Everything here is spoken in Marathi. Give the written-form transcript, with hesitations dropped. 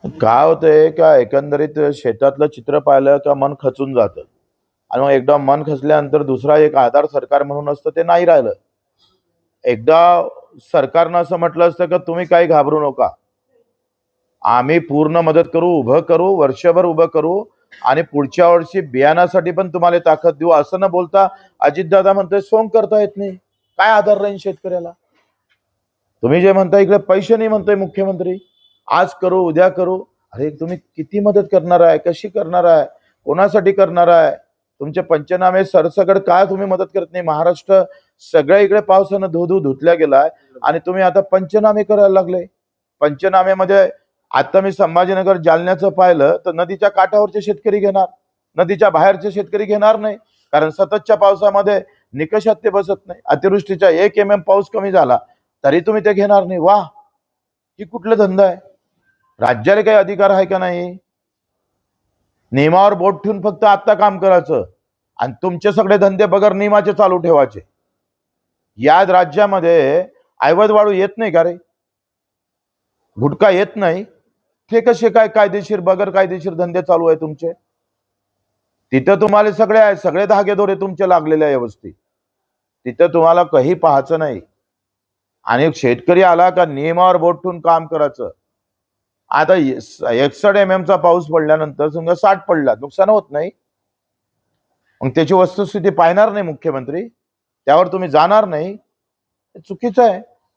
काय होतंय का एकंदरीत शेतातलं चित्र पाहिलं का मन खचून जातं. आणि मग एकदा मन खचल्यानंतर दुसरा एक आधार सरकार म्हणून असतं ते नाही राहिलं. एकदा सरकारनं असं म्हटलं असतं का तुम्ही काही घाबरू नका, आम्ही पूर्ण मदत करू, उभं करू, वर्षभर उभं करू आणि पुढच्या वर्षी बियाणासाठी पण तुम्हाला ताकद देऊ, असं न बोलता अजितदादा म्हणतोय सोंग करता येत नाही. काय आधार राहील शेतकऱ्याला? तुम्ही जे म्हणता इकडे पैसे नाही म्हणतोय मुख्यमंत्री, आज करू उद्या करू. अरे तुम्ही किती मदत करणार आहे, कशी करणार आहे, कोणासाठी करणार आहे? तुमचे पंचनामे सरसकट काय तुम्ही मदत करत नाही? महाराष्ट्र सगळ्या इकडे पावसानं धुधू धुतल्या गेलाय आणि तुम्ही आता पंचनामे करायला लागले. पंचनामेमध्ये आता मी संभाजीनगर जालन्याचं पाहिलं तर नदीच्या काठावरचे शेतकरी घेणार, नदीच्या बाहेरचे शेतकरी घेणार नाही, कारण सततच्या पावसामध्ये निकषात ते बसत नाही. अतिवृष्टीचा 1 mm पाऊस कमी झाला तरी तुम्ही ते घेणार नाही. वा, ही कुठला धंदा आहे? राज्याला काही अधिकार आहे का नाही? नियमावर बोट ठेवून फक्त आता काम करायचं आणि तुमचे सगळे धंदे बगर नियमाचे चालू ठेवायचे. या राज्यामध्ये ऐवज वाळू येत नाही का रे? गुटखा येत नाही? ते कसे काय कायदेशीर बगर कायदेशीर धंदे चालू आहे तुमचे? तिथं तुम्हाला सगळे धागे दोरे तुमचे लागलेले आहे व्यवस्थित. तिथं तुम्हाला काही पाहायचं नाही. आणि शेतकरी आला का नियमावर बोट ठेवून काम करायचं. आता 61 mm चा पाऊस पडल्यानंतर समजा 60 पडला, नुकसान होत नाही? मग त्याची वस्तुस्थिती पाहणार नाही मुख्यमंत्री? त्यावर तुम्ही जाणार नाही? चुकीचं आहे.